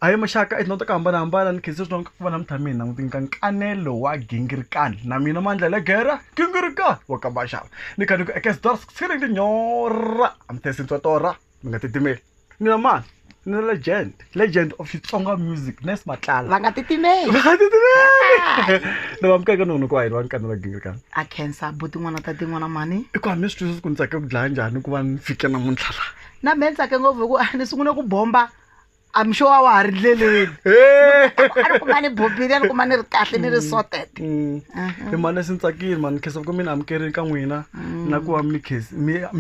Ayi mashaka itinota hambana ni khensa swin'wana ku va na muthamini na n'wi Nkanelo Wa Gingirikani na mina Mandla Gingirikani wa ka Maxava ni kha ni ku eka switori swi ri nyora amthesi ntswatora mi nga titimeli ni na mani ni legend of Xitsonga music Nurse Matlala va nga titimeli ni va mukeka nunu ku wa yini wa Nkanelo Wa Gingirikani a khensa buti n'wana ta tin'wana mani I ku hambi swi twisisa ku ni tsake ku dlaya njhani ku va ni fike namuntlha la na me ni tsake ngopfu hi ku ni sungule ku bomba I'm sure wa ha ri ndleleni a ni kuma ni bombile a ni kuma ni ri kahle ni ri sorted i mani leswi ni tsakile mani khensa ku mi ni amukerile ka n'wina na ku va mi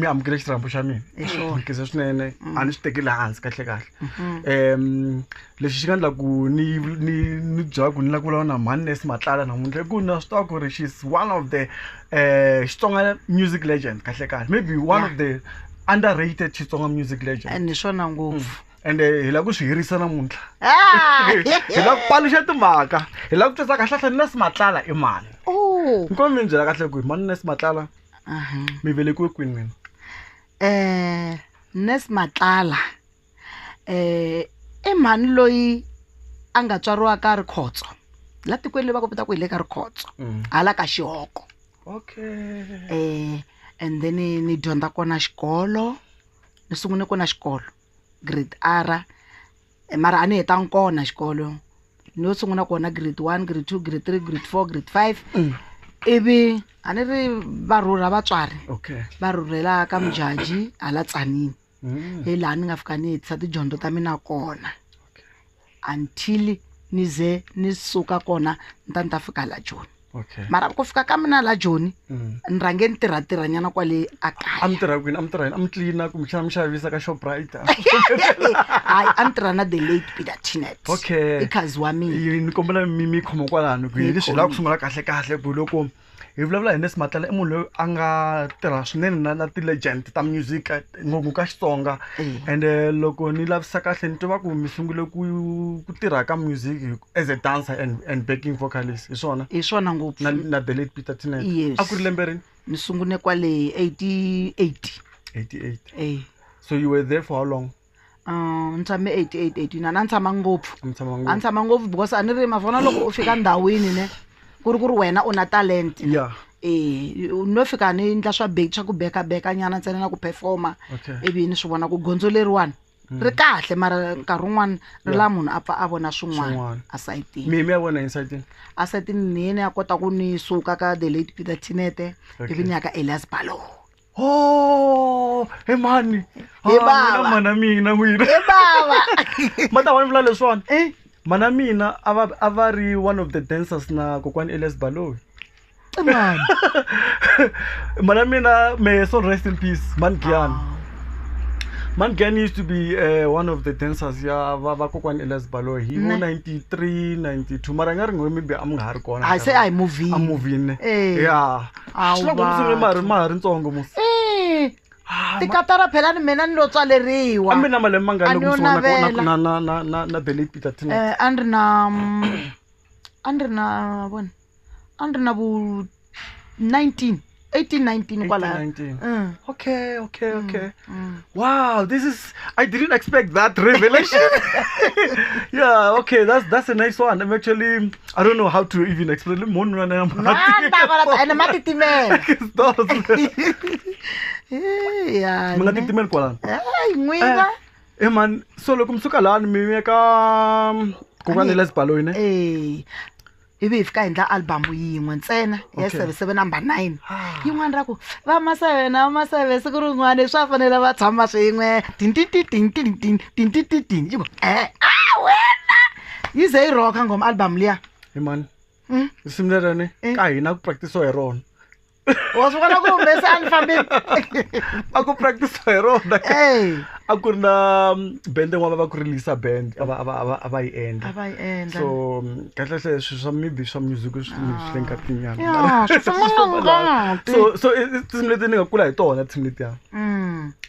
amukele xirhambo xa mina ni khensa swinene a ni swi tekeli hansi kahle lexi xi nga endla ku ni byela ku ni lava ku vulavula na mani Nurse Matlala namuntlha i ku na swi tiva ku ri she's one of the Xitsonga music legend kahle maybe one of the underrated Xitsonga music legend ni swona ngopfu and hi lava ku swi hirisa namuntlha hi lava ku paluxa timhaka hi lava ku twisa kahle Nurse Matlala I mani ni kombela mi byela kahle ku hi mani Nurse Matlala mi velekiwe kwini mina Nurse Matlala I mani loyi a nga tswariwa ka Rikhotso la tikweni va kopita ku hi le ka Rikhotso hala ka Xihoko and then ni dyondza kona xikolo ni sungule kona xikolo grade R mara a ni hetanga kona xikolo ni yo sungula kona grade 1 grade 2 grade 3 grade 4 grade 5 ivi a ni ri varhurha vatswari va rhurhela ka Mujaji hala Tsanini hi laha ni nga fika ni hetisa tidyondzo ta mina kona until ni ze ni suka kona ni ta fika la Joni mara ku fika ka mina la Joni ni rhange ni tirhanyana kwale akaya am cleaner ku mi xavisa ka Shoprite hayi a ni tirha na the late Peter Tinet I khazi wa mina ni kombela mi khoma kwalano ku hi leswi hi lava ku sungula kahle ku loko hi vulavula hi Nurse Matlala I munhu loyi a nga tirha swinene na ti-legend ta music ngopfu ka Xitsonga and loko ni lavisa kahle ni tiva ku mi sungule ku tirha ka music as a dancer and backing vocalist hi swona ngopfu na the late Peter Tinet a ku ri lembe rini ni sungune kwale 88 so you were there for how long ni tshame 88 na tshama ngopfu because a ni ri mavona loko u fika ndhawini ne ku ri wena u na talent no fika ni ndla swa ku beka nyana ntsena na ku performa ivi ni swi vona ku gondzo leriwani ri kahle mara nkarhi wun'wana ri la munhu a pfa a vona swin'wana asayitini mi ya vona inside asayitini ni yena ya kota ku ni suka ka the late Peter Tinete ivi ni ya ka Elias Balo he mani baba mana mina n'wina baba mata wa ni vula leswiwani mana mina a va ri one of the dancers na kokwani Elias Balo mana mina may soul rest in peace Man Gyan used to be one of the dancers ya va kokwani Elias Balo hi 93 92 mara nga ri ngwe maybe am nga ha ri kona I say I movie yeah swi loko ma ha ri ntsongo mo tikatara phela ni mina ni lo tswaleriwa ambe na malembe mangani loko sona na the late Peter Tinet andri na bu 18 19 kwala okay wow I didn't expect that revelation yeah okay that's a nice one. I'm actually I don't know how to even explain it mo nna na yeah mga titimel kwala ngwina man so loko msuka la ni mi ka kokwani Elias Balo ine ivi fika endla album yin'we ntsena ya 77 number 9 yin'wana ra ku va maseve siku rin'wana swa fanele va tshama swin'we wena yi ze yi roka ngoma album liya man simlerane ka hina ku practice hi rona wa swi vona ku humesa a ni fambi a ku practice hi rona a ku ri na band n'wana va ku release band a va yi endla so kahle swilo swa maybe swa music swi hlenga tinyana so tinsimu leti ni nga kula hi tona tinsimu letiya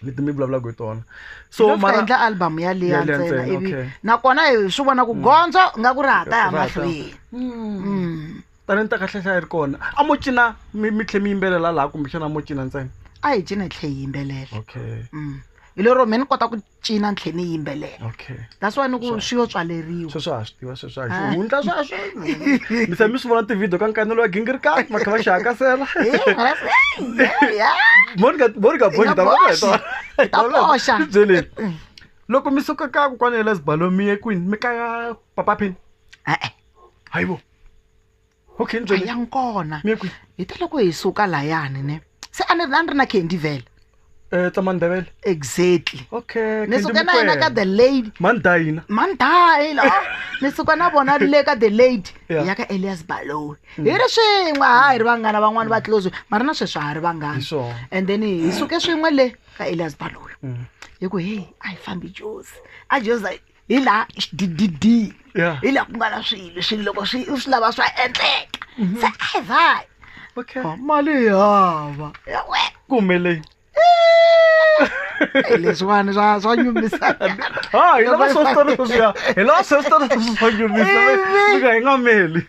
leti mi vulavulaka hi tona so mara endla album ya liya ntsena ivi nakona hi swi vona ku gondzo nga ku ri hata ya mahlweni talenta kahle ri kona a mo cina mi tlhe mi yimbelela laha kumbe xana mo cina ntsena a hi cina hi tlhe hi yimbelela hi lero mina ni kota ku cina ni tlhela ni yimbelela Okay. that's why ni ku swi yo tswaleriwa Sweswo ha swi tiva sweswo a xi hundla sweswo. Mi se mi swi vona ti-video ka Nkanelo Wa Gingirikani va kha va xi hakasela. Monica boxa ta va ta boxa. byeleni. Loko mi suka ka kokwani Elizabeth mi ye kwini mi ka papa Phini? Hayibo. Okay ni byele. ya nkona Mi ye kwini? hi ta loko hi suka layani ne se a ni ri na candy vele Ta Mandebele. exactly Okay. ni suka na yena ka the lady Mandayina. mandayila ni suka na vona le ka the lady Yeah. ya ka Elias Baloyi hi ri swin'we hi ri vanghana van'wani va close mara na sweswi ha ri vanghana Hi swona. and then hi suke swin'we le ka Elias Baloyi hi ku hey a hi fambi Jozi a Jozi hi la ddd Yeah. hi la ku nga na swilo loko swi lava swa endleka se a hi vai Okay. mali hava ya we Kumele. leswiwani swa nyumisa Ah, hi lava swo story sweswiya. Hi lava swo story swo nyumisa. Mi nga hi nga meli.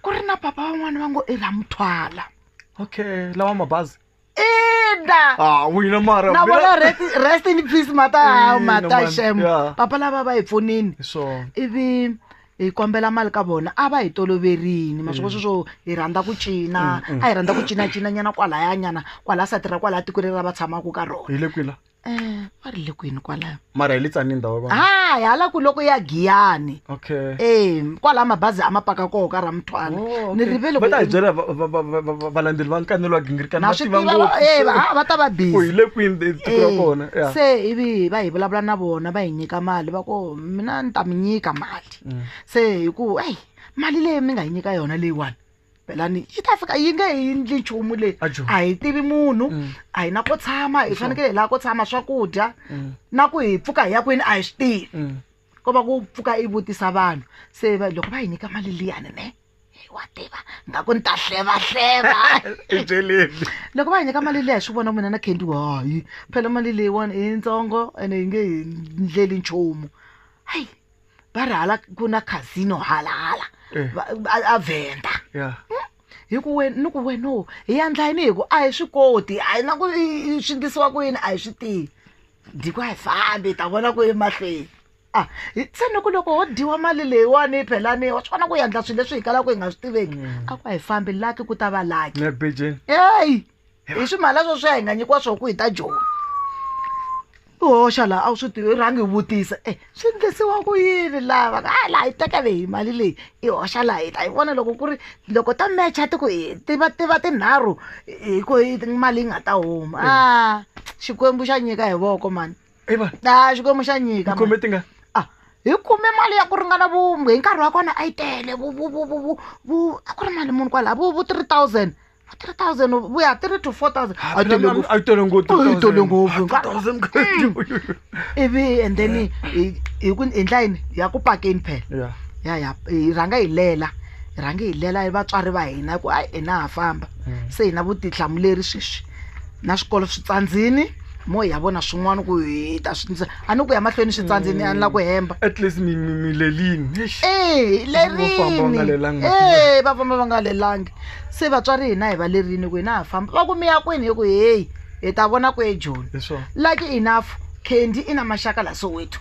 ku ri na papa van'wani va ngo i ra muthwala Okay, lawa mabazi. ina Ah, wina mara. na vona rest in peace mata shem Yeah. papa lava va hi pfunini So. ivi hi kombela mali ka vona a va hi toloverini maswiko sweswo hi rhandza ku cina a hi rhandza ku cina nyana kwalaya nyana kwala satira kwala tiko leri va tshamaka ka rona Hi le kwila. va ri le kwini kwalayo Mara hi le tsani ndhawu ka. hi hala ku loko ya giyani Okay. kwala mabazi a mapaka koho ka ra muthwala ni rivele Va ta hi byela valandeli va Nkanelo Wa Gingirikani na va swi tiva tiva ngopfu. va ta va Ku busy hi le kwini tiko ra kona. Yeah. se ivi va hi vulavula na vona va hi nyika mali va ku mina ni ta mi nyika mali se hi ku eyi mali leyi mi nga hi nyika yona leyiwani pelani yi ta fika yi nge hi ndli nchumu leyi Ajo. a hi tivi munhu a hi na ko tshama hi fanekele hi laha ko tshama swakudya na ku hi pfuka hi ya kwini a hi swi tivi ko va ku pfuka i vutisa vanhu se loko va hi nyika mali liyani ne wa tiva nga ku ni ta hleva I byeleni. loko va hi nyika mali leyi hi swi vona mina na Candy hayi phela mali leyiwani i ntsongo ene hi nge hi ndleli nchumu hayi va ri hala ku na casino hala a Venda Yeah. hi ku ni ku wena hi yandla yini hi ku a hi swi koti a hi na ku swi ndlisiwa ku yini a hi swi tivi ndiko a hi fambi ta vona ku emahlweni se ni ku loko ho dyiwa mali leyiwani phelani wa swi vona ku endla swilo leswi hi kalaka hi nga swi tiveki a ku a hi fambi laki ku ta va laki Ne bejeni. heyi hi swimala swo swi hi nga nyikiwa swo ku hi ta joni hoxa laha a wu swi tivi rhangi hi vutisa swi ndlisiwa ku yini lava laha hi tekele hi mali leyi i hoxa laha hi ta hi vona loko ku ri loko ta mecha ti ku tiva tinharhu hi ku mali yi nga ta huma xikwembu xa nyika hi voko mani xikwembu xa nyika Khome tinga. hi kume mali ya ku ringana hi nkarhi wa kona a yi tele a ku ri mali muni kwala vu 3,000 3,000 vuya 3 to 4,000 A yi tele ngopfu. 4,000 ivi and then hi ku hi ndlayini ya ku pakeni phela Yeah. hi rhanga hi lela hi vatswari va hina ku hayi hina ha famba se hi na vutihlamuleri sweswi na swikolo swi tsandzini mo hi ya vona swin'wana ku hi ta swi a ni ku ya mahlweni swi tsandzini a ni la ku hemba At least mi lelini. lerini va famba va nga lelangi se vatswari hina hi va lerini ku hina ha famba va ku mi ya kwini hi ku heyi hi ta vona ku eJoni lucky enough Candy ina maxaka la Soweto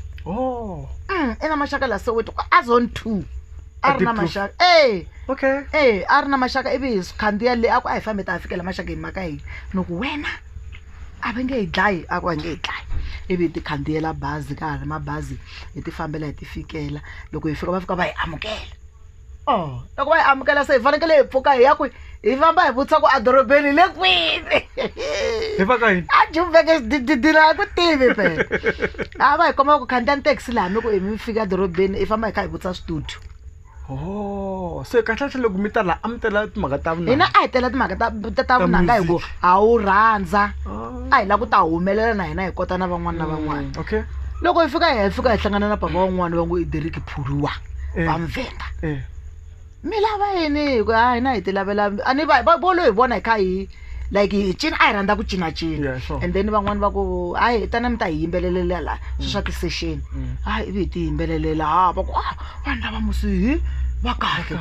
ina maxaka la Soweto a zone 2 a ri na maxaka Okay. a ri na maxaka ivi hi khandziya le a ku a hi fambi ta fikela maxakeni maka hina ni ku wena a va nge hi dlayi a ku va nge hi dlayi ivi hi ti khandziyela bazi ka ha ri mabazi hi ti fambela hi ti fikela loko hi fika va fika va hi amukela loko va hi amukela se hi fanekele hi pfuka hi ya ku hi famba hi vutisa ku adorobeni le kwini Hi va ka yini? a Joburg didira ku tivi phela a va hi komba ku khandziya ni taxi laha mi ku hi mi fika adorobeni hi famba hi kha hi vutisa studio se kahle loko mi ta la amtela timhaka ta vunanga. hina a hi tela timhaka ta vunanga hi ku a wu rhandza a hi la ku ta humelela na hina hi kota na van'wana na van'wana Okay. loko hi fika hi hlangana na papa van'wana va ngo i Derek Phuriwa va Mvenda mi lava yini hi ku hina hi ti lavela a ni va bolo hi vona hi kha hi like hi cina a hi rhandza ku cinacina and then van'wana va ku hayi tana mi ta hi yimbelelela la swi swa ti-session hayi ivi hi ti yimbelelela va ku vanhu lava musihi va kahle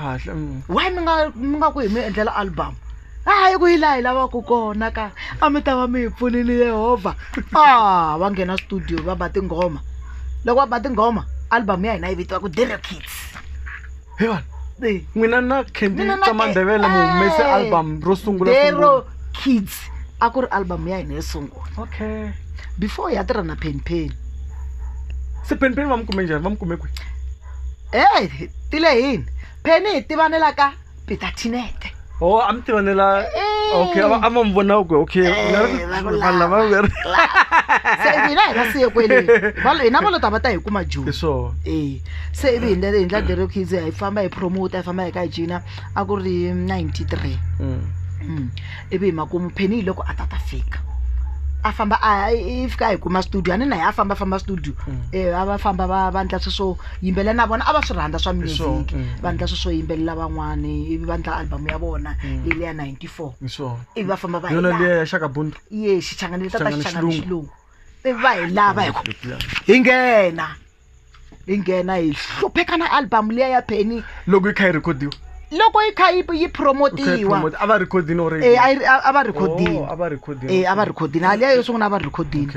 why mi nga ku hi mi endlela album hayi kuyilayi lava ku kona ka a mi ta va mi hi pfunile Yehovha va nghena studio va ba tinghoma loko va ba tinghoma album ya hina yi vitiwa ku Dero Kids hewan n'wina na Candy Tsamandebele mu humese album ro sungula Dero Kids a ku ri album ya hina yo sungula okay before ya tirha na Pen se Pen va mi kume njhani va mi kume kwi tile hini Pen hi tivanela ka Peter Tinete oh am tivanela okay ama mvona okay vanhu lava se hina hi nga siye kwele hina va lo ta va ta hi kuma June so se ivi hi ndlela Dero Kids hi famba hi promote hi famba hi ka Gina a ku ri 93 ivi hi makumu Pen loko a ta fika a famba i fika hi kuma studio ani na hi a famba studio a va famba va ndla swo yimbelela na vona a va swi rhandza swa music va ndla swo yimbelela van'wani ivi va ndla album ya vona leyi ya 94 ivi va famba va yona leyi ya Shaka Bundu xichangani ta xilungu ivi va hi lava hi nghena hi hlupheka na album leyi ya Pen loko yi kha yi recordiwa loko yi kha yi promotiwa a va recording already a va recording a va recording ali ya yo sungula a va recording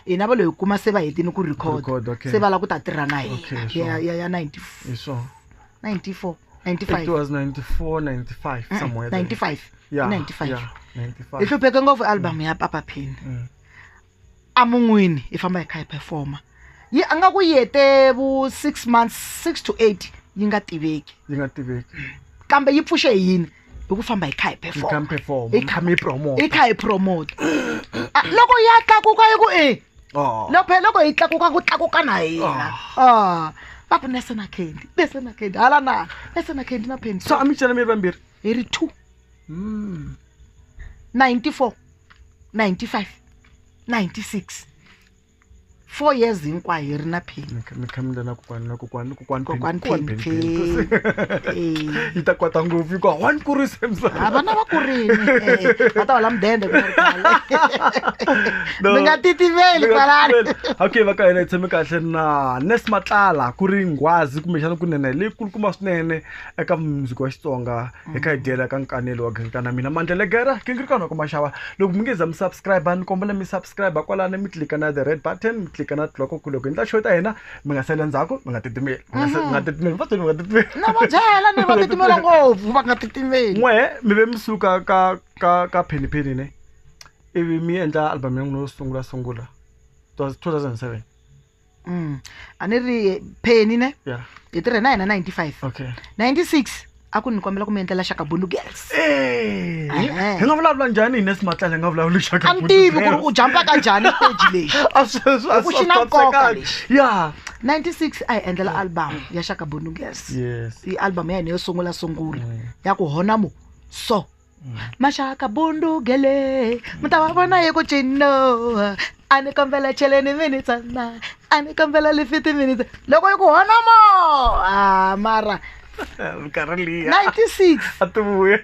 na va lo hi kuma se va hetini ku record se va la ku ta tirha na hina ya 94 95 it was 94 95 somewhere 95 95 hi hlupheke ngopfu album ya Papa Pen a mun'wini hi famba hi kha hi performa yi a nga ku yete vu 6 months 6 to 8 yi nga tiveki kambe yi pfushe yini hi ku famba hi kha hi perform hi kha hi promote loko ya tlakuka yi ku loko hi tlakuka ku tlakuka na hina va ku Nurse na Candy hala na Nurse na Candy na Pen so a mi cela mi ri vambirhi hi ri 2 94 95 96 4 years hinkwayo hi ri na Pen mi khamile na kokwani Pen yi ta kwata ngopfu yi ku one kurise vana va kurini va ta hola mudende mi nga titimeli kwalani okay va ka hina hi tshame kahle na Nurse Matlala ku ri nghwazi kumbexana kunene leyi kulukuma swinene eka muziki wa Xitsonga eka hi dyela ka Nkanelo Wa Gingirikani mina Mandla Gingirikani wa ku maxava loko mi nge za mi subscribe ni kombela mi subscribe kwalani mi klika na the red button mi klika na loko ku loko ndla show ta hina mi nga sele ndzhaku mi nga titimeli na va byela ni va titimela ngopfu va nga titimeli mi ve mi suka ka Pen ne ivi mi endla album ya n'wina yo sungula 2007 a ni ri Pen ne hi tirhe na hina 95 okay 96 a ku ni kombela ku mi endlela Shaka Bundu Girls hi nga vulavula njhani hi Nurse Matlala hi nga vulavuli Shaka Bundu a tivi ku ri u jumpa ka njhani stage lexi ku xi na nkoka lexi 96 a hi endlela album ya Shaka Bundu Girls i album ya hina yo sungula ya ku hona mo so Mashaka Bundu gele mta va vona hi ku cino a ni kombela cheleni minutes na a ni kombela le 50 minutes loko yi ku hona mo mara 96 atuvuye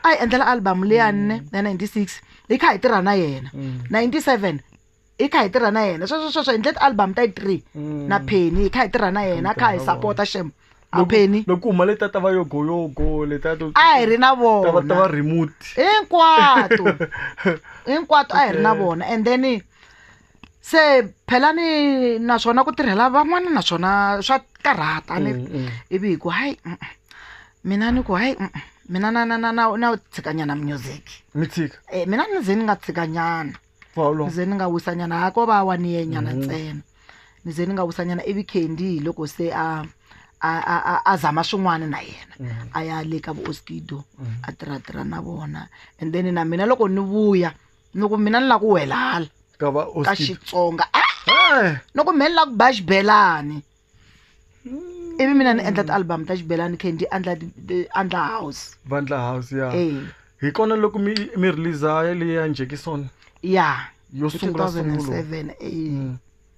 a hi endlela album leyanne ya 96 hi kha hi tirha na yena 97 hi kha hi tirha na yena sweswo hi ndlet album ta 3 na Pen hi kha hi tirha na yena kha hi supporta Shem a Pen loko huma leta ta va yogo leta to a hi ri na vona ta va remote hinkwato a hi ri na vona and then se phelani naswona ku tirhela van'wana naswona swa karhata ni ivi hi ku hayi mina ni ku hayi mina na tshikanyana music mi tshika mina ni ze ni nga tshikanyana ze ni nga wisanyana ha ko va wani yenyana ntsena ni ze ni nga wisanyana ivi Candy loko se a zama swin'wana na yena a ya le ka Oskido a tirha na vona and then na mina loko ni vuya loko mina ni la ku welala ka Xitsonga loko mina ni la ku ba xibelani ivi mina ni endla ti-album ta xibelani Candy andla house vandla house hi kona loko mi release leyi ya Njekisoni yo sungula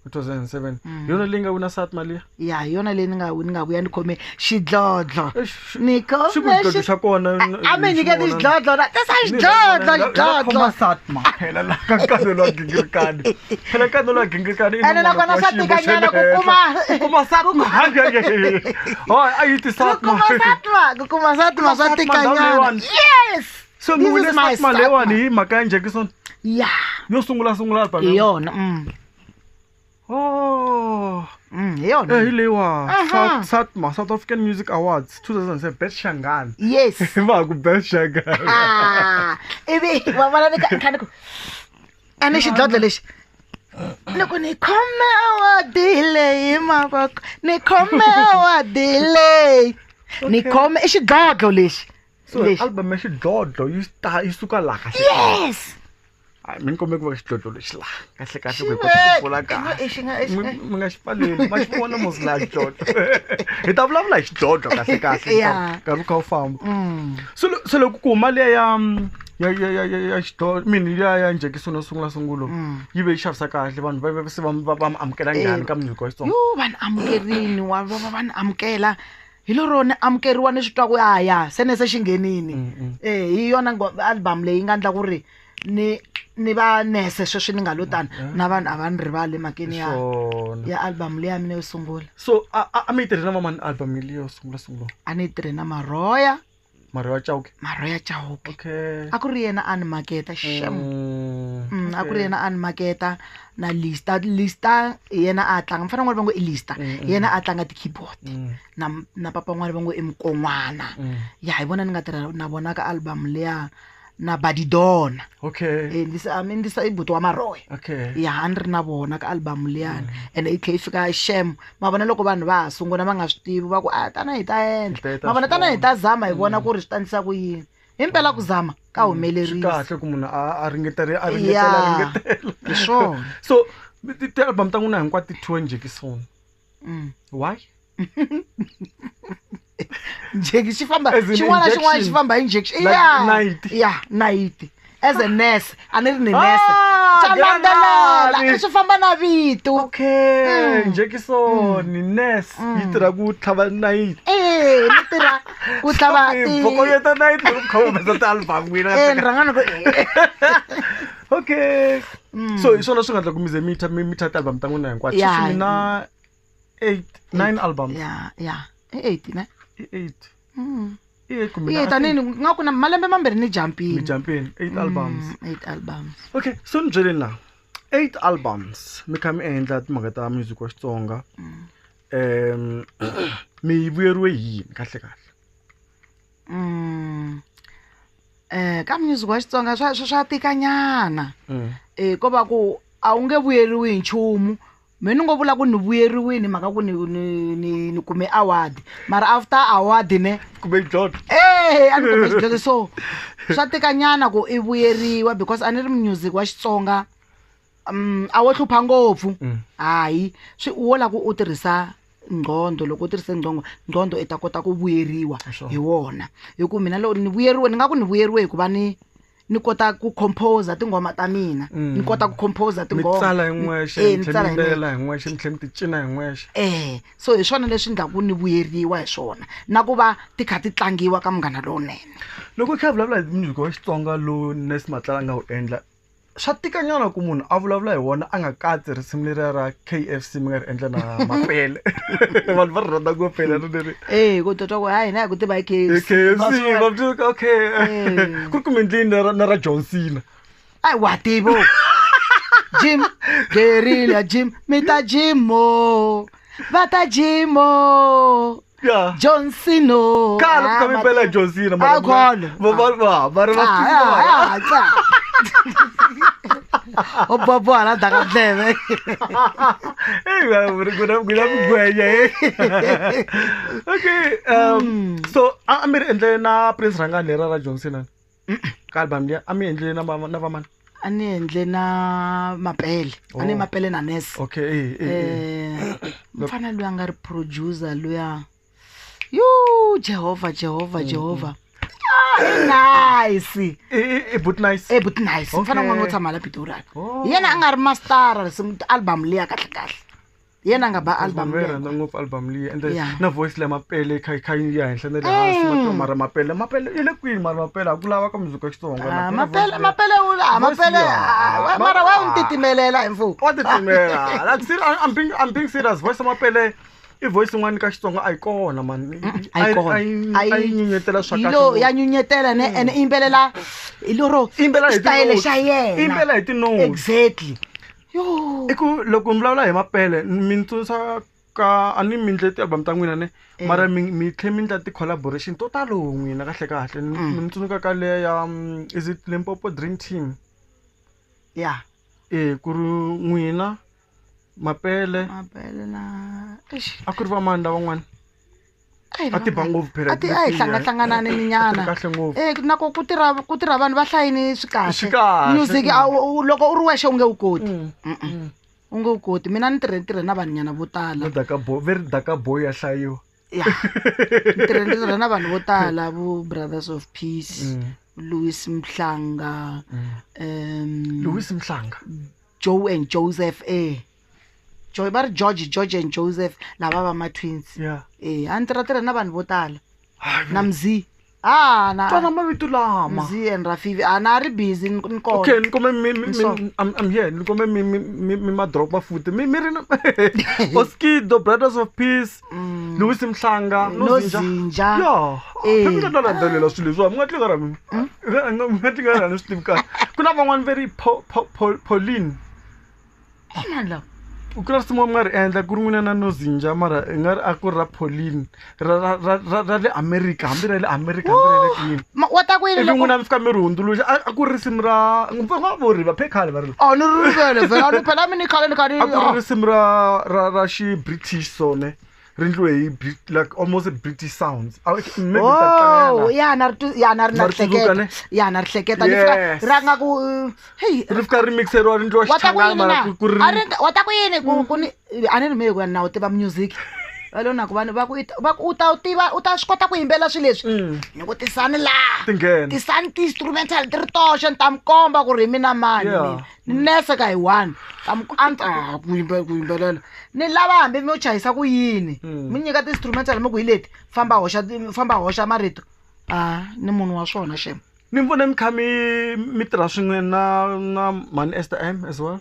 2007 yona leyi nga wina Satma liya yona leyi ni nga vuya ni khome xidlodlo xidlodlo xa kona a mi nyiketi xidlodlo na tisa xidlodlo Satma phela la ka Nkanelo Wa Gingirikani ene nakona swa tikanyana ku kuma Satma a yi ti Satma ku kuma Satma swa tikanyana So This ngule is my Smart start, Malewa man. ni makanje kisona. Yeah. Yo sungula album. Iyona. Oh. Iyona. Lewa. South African Music Awards 2007 Best Shangani. Yes. Va ku Best Shangani. Ibi wabona kana ku. Ane xidlodlo lexi. Loko ni khome wa delay mavoko. Ni khome wa delay. Ni khome I xidlodlo lexi. So album ya xidlodlo yi suka la kahle. Yes. Mina kombe ku va xidlodlo lexi la. Kahle kahle ku kota ku pfula kahle. Mi nga xi pfaleli, ma xi vona mos la xidlodlo. Hi ta vulavula hi xidlodlo kahle kahle. Nkarhi wu kha wu famba. So loko ku huma leya ya xidlodlo mini ya njhekiso no sungulo yi ve yi xavisa kahle vanhu va se va amukela njhani ka music wa Xitsonga. Yo vanhu amukerini vanhu amukela hi lero ni amukeriwa ni switwa ku ya se ne se xinghenini hi yona album leyi nga endla ku ri ni va nese sweswi ni nga lo tani na vanhu a va ni rivali makeni ya album leyi ya mina yo sungula. So a mi yi tirhe na mamani album leyi yo sungula a ni yi tirhe na Maroya Chauke. Maroya Chauke. Okay. A ku ri yena a ni maketa sham. A ku ri yena a ni maketa na lista yena a tlanga mfana n'wana va ngo I lista yena a tlanga ti keyboard na papa n'wana va ngo I Mkon'wana ya hi vona ni nga tirha na vona ka album leya na Badidona. Okay. Ndisa I buti wa Maroya. Okay. Ya a ni ri na vona ka album leyani and I tlhe fika sham ma vona loko vanhu va sungula va nga swi tivi va ku tana hi ta endla ma vona tana hi ta zama hi vona ku ri swi tandisa ku yini himpela ku zama ka humelerile. Kahle ku munhu a ringetela hi swona. So ti album ta n'wina hinkwato ti thyiwe njhekisoni. Why? Njeki xi famba xin'wana xi famba hi injection. Yeah, night. As a nurse, a ni ri ni nurse. Xa landzelela swi famba na vito. Okay, njekisoni nurse yi tirha ku tlhava nayiti. Ni tirha ku tlhava bokonyeta nayiti loko kha humesa ti album n'wina. Rhangana ku okay. So hi swona swi nga endla ku mi ta ti album ta n'wina hinkwato. Sweswi mi na 9 albums. Yeah. 8 ne? 8 kumbe tanini nga ku na malembe mambirhi ni jumpini. 8 albums. 8 albums. Okay, so ni byele na 8 albums mi kha mi endla timhaka ta music wa Xitsonga. Mi vuyeriwe yini kahle kahle? Ka music wa Xitsonga swa tika nyana. Ko va ku a wu nge vuyeriwi hi nchumu. Mina ngo vula ku ni vuyeriwini maka ku ni kume award mara after award ne kume xidlodlo. A ni kume xidlodlo so swa tika nyana ku I vuyeriwa because a ni ri music wa Xitsonga a wo hlupha ngopfu. Hayi swi wola ku u tirhisa ngqondo loko u tirhisa ngqondo I ta kota ku vuyeriwa hi wona hi ku mina loko ni vuyeriwe ni nga ku ni vuyeriwe hi ku va ni kota ku compose tingoma ta mina ni kota ku compose tingoma mi tsala hin'wexe mi tlhela hin'wexe mi tlhela mi ti cina hin'wexe. So hi swona leswi ndla ku ni vuyeriwa hi swona na ku va ti kha ti tlangiwa ka Munghana Lowunene. Loko kha vulavula hi music wa Xitsonga lowu Nurse Matlala nga wu endla swa tika nyana ku munhu a vulavula hi wona a nga katsi risimu leriya ra KFC mi nga ri endla na mapele vanhu va ri rhandza ku pele ri ku twa ku hayi na hi ku tiva hi KFC va byi okay ku ri ku mi endlini na ra John Cena. Wa tivo Jim Gerilla Jim mi ta Jimo va ta Jimo John Cena kala ku mi pela John Cena va o bobo ala daga dleve okay so a mi endle na Prince Rangani lera ra John Cena ka album liya a mi endle na vamani a ni endle na Mapele a ni Mapele na Ness. Okay mfana loyi a nga ri producer loya Jehovah nice but nice mfana n'wana wo tshama la Pitori yena a nga ri master album leya kahle yena nga ba album leya ngopfu album leya and na voice le Mapele kha ya henhla na le hansi mara Mapele ile kwini mara Mapele a ku lava ka music wa Xitsonga Mapele mara wa n'wi titimelela hi mfumo wa titimela like I'm being serious voice Mapele I voice yin'wana ka Xitsonga a yi kona man. A yi kona. A yi nyunyetela swa kahle. Ilo ya nyunyetela ne ene imbelela iloro style xa yena. Imbela hi tinotes. Exactly. Yo. Iku loko mi vulavula hi mapele mi tsundzuxa ka ani mi ndle ti-album ta n'wina ne mara mi tlhe mi ndla ti-collaboration to talo n'wina kahle mi tsundzuka ka leya ya is it Limpopo Dream Team? Yeah. Ku ri n'wina mapele na a ku ri va mani lava n'wana a ti ba ngopfu phela a hi hlangahlanganani ni nyana nako ku tirha vanhu va hlayini swi kahle music loko u ri wexe u nge wu koti u nge wu koti mina ni tirhe na vanhu nyana vo tala very daka boy ya hlayiwa ya ni tirhe na vanhu vo tala vo Brothers of Peace Louis Mhlanga Louis Mhlanga Joe and Joseph Joy bar George and Joseph lava va ma twins a ni tirha na vanhu vo tala na Mzi na tsona mavito lama Mzi and Rafivi na ri busy ni kona okay ni kome I'm here ni kome mi ma drop futhi mi ri na Oskido Brothers of Peace Louis Mhlanga no Zinja phela la landelela swilo leswi mi nga tlekara mi nga tlekara ni swi tivika kuna van'wana very Pauline Mandla ukura simo mari endla ku ri n'wina na no Zinja mara i nga ri a ku ri ra Pauline ra le America hambi ra le America hambi ra le kwini wa ta ku yini loko n'wina mi fika mi ri hundzuluxa a ku ri risimu ra va vo ri va phe khale va ri ni ri rivele vhela phela mi ni khale ni khale a ku ri risimu ra xi British sone ri ndliwe hi like almost a British sounds ya na hleketa ya na hleketa ni fika ra nga ku hey ri fika remixeriwa ri ndliwa xichangani mara ku ri wa ta ku yini ku ni a ni ri me ku na u tiva music alona ku vanhu va ku u ta swi kota ku yimbela swilo leswi ni ku tisani la tisani ti-instrumental ti ri toxe ni ta mi komba ku ri mina mani ni nese ka hi one ta mi anta ku yimbelela ni lava hambi mi u chayisa ku yini mi nyika ti-instrumental mi ku hi leti famba hoxa marito ni munhu wa swona shem ni vona mi kha mi tirha swin'we na mani Esther M as well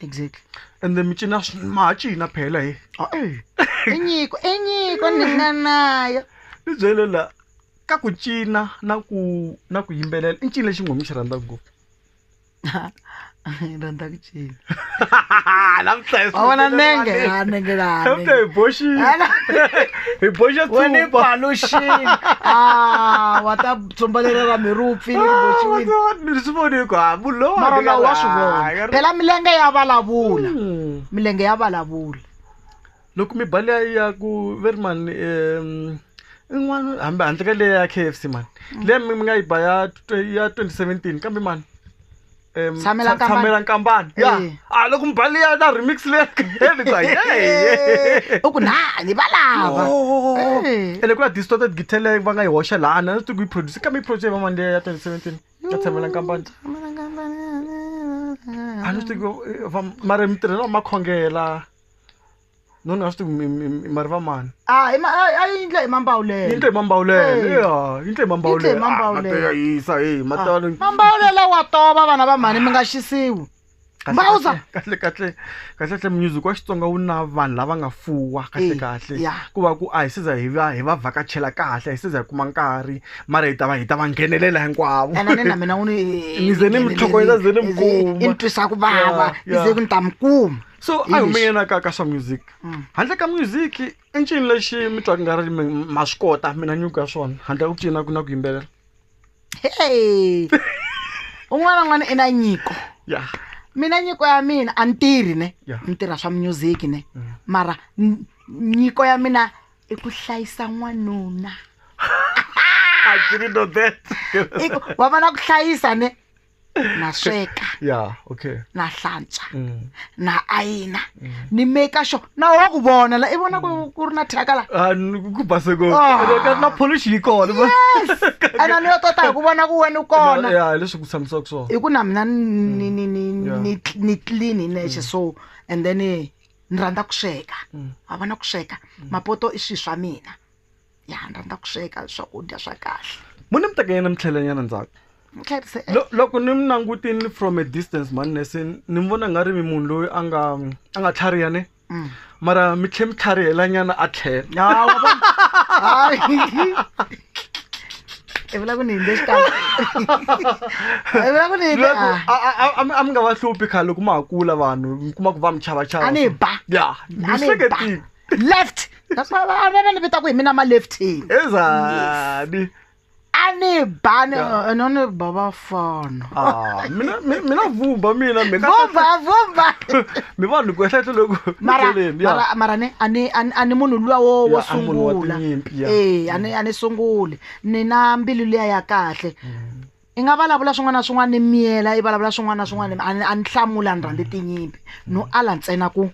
exactly and then mi cina ma cina phela hi i nyiko ni nga nayo ni byelela ka ku cina na ku yimbelela i ncini lexi n'wina mi xi rhandza ngopfu rhandza ku cina wona nenge hi boxa wena i paluxini wa ta tsombalela ra mirupfi ni boxiwini ni swi voni ku havulo mara lawa wa swi vona phela milenge ya vulavula loko mi bale ya ku very man in'wana hambi handle ka leya ya KFC man leya mi nga yi ba ya 2017 kambe man Tshamela Nkambani loko mi bale ya na remix leya uku ni valava ene ku na distorted guitar leyi va nga yi hoxa laha na swi ku yi produce kambe yi produce va mani leya ya 2017 ya Tshamela Nkambani a ni swi tivi mara mi tirhela makhongela no na swi tivi mari va mani yindle hi mambawulele yindle hi mambawulele yisa mambawulela wa tova vana va mhani mi nga xisiwi mbawuza kahle music wa Xitsonga wu na vanhu lava nga fuwa kahle ku va ku a hi siza hi va vhakachela kahle hi siza hi kuma nkarhi mara hi ta va nghenelela hinkwavo na mina ni ze ni mi tlhokovela ze ni mi kuma i ntwisa ku vava ze ku ni ta mi kuma so a hi miyena ka swa music handle ka music i ncini lexi mi twaka nga ri ma swi kota mina nyuku ya swona handle ku cina na ku yimbelela un'wana na n'wana i na nyiko mina nyiko ya mina a ni tirhi ne ni tirha swa music ne mara nyiko ya mina i ku hlayisa n'wanuna I didn't know that wa vona ku hlayisa ne na sweka na hlantswa na ayina ni make sure na wa ku vona la i vona ku ri na thyaka la ku base go na polish yi kona ana ni yo tota hi ku vona ku wena u kona leswi ku tshamisaka swona i ku na mina ni clean nexe so and then ni rhandza ku sweka a vona ku sweka mapoto i swilo swa mina ni rhandza ku sweka swakudya swa kahle muni mi teka yena mi tlhelanyana ndzhaku loko ni mi langutini from a distance man ni vona nga ri mi munhu loyi a nga tlhariha ne mara mi tlhe mi tlharihela a tlhela evula kuninde xikalo evula kuninde a mi nga va hluphi khale loko ma ha kula vanhu mi kuma ku va mi chavachava ani ba ya mihleketini left that's why ni vita ku hi mina ma lefting ezani ani ba none baba fana mina vumba mina vumba mi vanhu ku ehlahla loko mara ne ani munhu luwa wo sungula ani sungule ni na mbilu liya ya kahle i nga vulavula swin'wana na swin'wana ni miyela i vulavula swin'wana na swin'wana ani hlamula ni rhandze tinyimpi no ala ntsena ku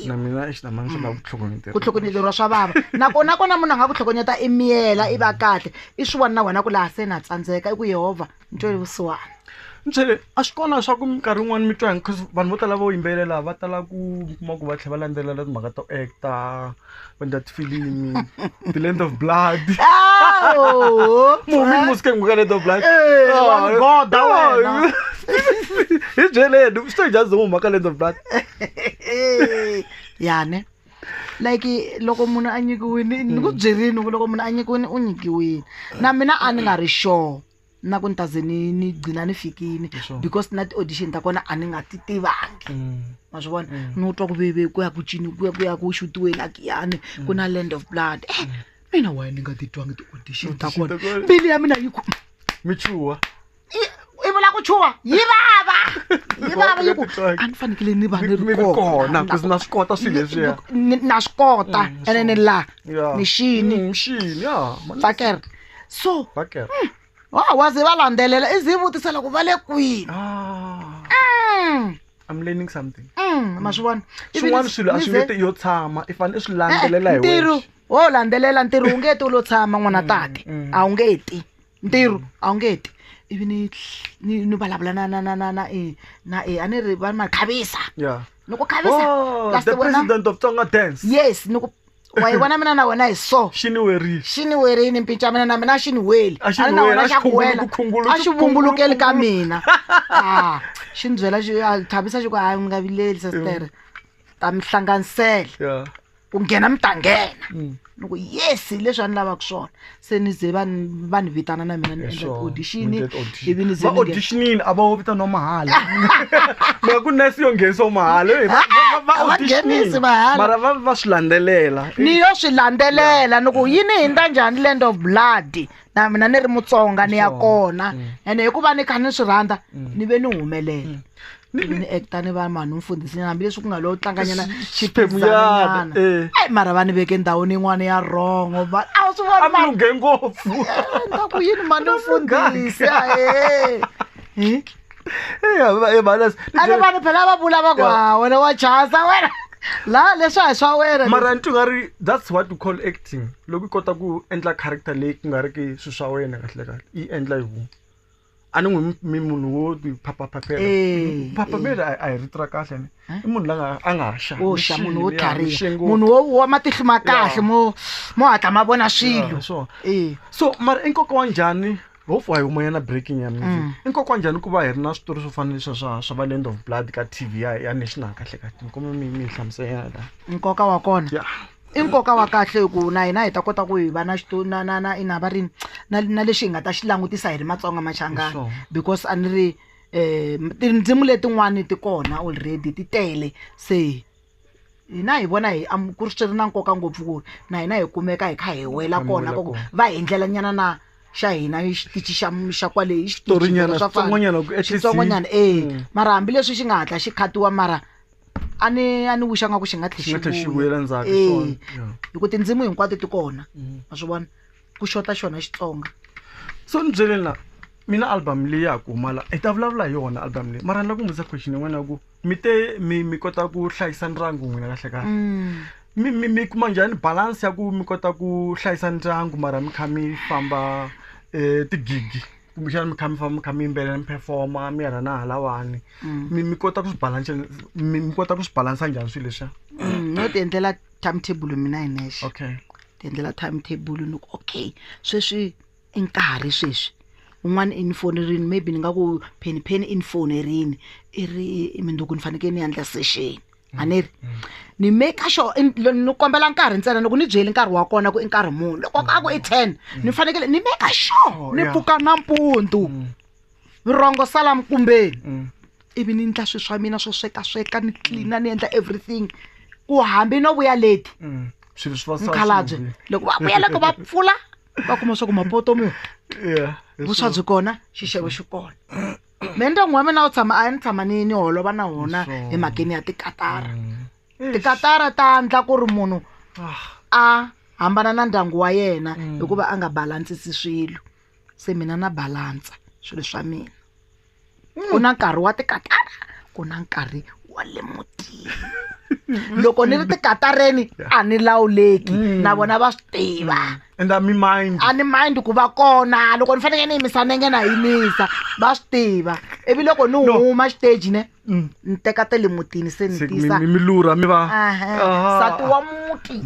na mina exinamani swi lava ku tlhogonyeteliwa swa vava nakona munhu a nga ku tlhogonyeta i miyela i va kahle i swi vona na wena ku laha se na tsandzeka i ku Yehovha ntwele vusiwana Nchele a swi kona swa ku minkarhi yin'wana mi twa because vanhu vo tala vo yimbelela va tala ku kuma ku va tlhela va landzelela timhaka to actor va endla tifilimi The Land of Blood musikeng ku ka Land of Blood goda wena hi byeleni swi to jazi huma ka Land of Blood yane like loko munhu a nyikiwini ni ku byerini loko munhu a nyikiwini u nyikiwini na mina a ni nga ri sure na ku ntaze ni gcina ni fikini because na ti audition ta kona a ni nga ti tivangi ma swi vona no twa ku bebe ku ya ku cini ku ya ku shutiweni akiyani ku na Land of Blood mina wa ni nga ti twangi ti audition ta kona bili ya mina yi ku michuwa i vula ku chuwa yi baba yi ku a ni fanekele ni va ni ri kona because na swi kota swilo leswiya na swi kota ene ni la ni shini ya bakere so bakere waze va landzelela izivutisela ku va le kwihi I'm learning something ma swi vona swin'wana swilo a swi nge yo tshama i fanele swi landzelela hi ntirho wo landzelela ntirho wu nge ti lo tshama n'wana tate a wu nge ti ntirho a wu nge ti ivi ni vulavula na a ni ri va makhavisa ni ku khavisa the president of Tsonga dance yes ni ku wa yi vona mina na wena hi so xini werini mpinca mina na mina xini weli a ni na wena xa ku wela a xi vumbulukeli ka mina xi ni byela thabisa xi ku hayi mi nga vileli sister ta mi hlanganisela ku nghena mi ta nghena ni ku yes leswi a ni lavaka swona se ni ze va ni vitana na mina ni endla audition ivi ni ze auditionini a va wo vitaniwa mahala ma ku nesi yo nghenisa mahala va auditionini mara va swi landzelela ni yo swi landzelela ni ku yini hindza njhani Land of Blood na mina ni ri Mutsonga ni ya kona ene hikuva ni kha ni swi rhandza ni ve ni humelela ni actor ni va mani mfundhisi hambi leswi ku nga lo tlanganyana xiphemuyana mara va ni veke ndhawini yin'wana ya wrong a swi vona malunge ngopfu nta ku yini mani mfundhisi ani vanhu phela va vula va ku wena wa chasa wena la leswi a hi swa wena mara nti nga ri that's what we call acting loko i kota ku endla character leyi ku nga ri ki swi swa wena kahle kahle i endla hi vu a ni n'wi munhu wo ti phapapapela a hi rito ra kahle ni i munhu la a nga xa munhu wo tlhariha munhu wa matihlo ma kahle mo hatla ma vona swilo so mara i nkoka wa njhani hofu a hi humayana breaking ya music i nkoka wa njhani ku va hi ri na switori swo fana leswi swa va Land of Blood ka TV ya national kahle kahle ni kuma mi hlamusela la nkoka wa kona i nkoka wa kahle ku na hina hi ta kota ku hi va na ina va ri na lexi hi nga ta xi langutisa hi ri Matsonga Machangana because a ni ri tindzimu letin'wani ti kona already ti tele se hina hi vona ku ri na nkoka ngopfu ku na hina hi kumeka hi kha hi wela kona ku va hi ndlela nyana na xa hina xitichi xa kwale xitsongonyana mara hambileswi xi nga hatla xi khatiwa mara a ni wisha nga ku xi nga tlhela ndzhaku hi ku tindzimu hinkwato ti kona a swi vona ku xota xona Xitsonga so ni byelela mina album leyi ya ku humala hi ta vulavula hi yona album leyi mara ni la ku mbisa question yin'wana ya ku mi kota ku hlayisa ndyangu n'wina kahle kahle mi kuma njhani balance ya ku mi kota ku hlayisa ndyangu mara mi kha mi famba tigigi kumbexana mi kha mi famba mi kha mi yimbelela mi performa mi yara na halawani mi kota ku swi balansa njhani swilo leswiya no ti endlela timetable mina hi nexe okay ti endlela timetable ni ku okay sweswi i nkarhi sweswi un'wana infonerini maybe ni nga ku pheni infonerini i ri mindzuku ni fanekele ni endla session aneri ni make sure ni kombela nkarhi ntsena loko ni byeli nkarhi wa kona ku i nkarhi muni loko a ku i 10 ni fanekele ni make sure ni pfuka nampundzu virongo sala mkumbeni ivi ni ndla swi swa mina swo sweka ni cleana ni endla everything ku hambi no vuya late swilo swi va swa mukhalabye loko va vuya loko va pfula va kuma swa ku mapoto mo vuswa byi kona xixevo xi kona mindyangu wa mina ni tshama ni holova na wona hi makeni ya tikatara ta ndla ku ri munhu a hambana na ndyangu wa yena hikuva a nga balansisi swilo se mina na balansa swilo swa mina ku na nkarhi wa tikatara ku na nkarhi wa le mutini loko ni ri tikatareni a ni lawuleki na vona va swi tiva and a ni mind ku va kona loko ni fanele ni yimisa nenge na yimisa va swi tiva ivi loko ni huma stage ne ni teka tele mutini se ni tisa mi lura mi va sati wa muti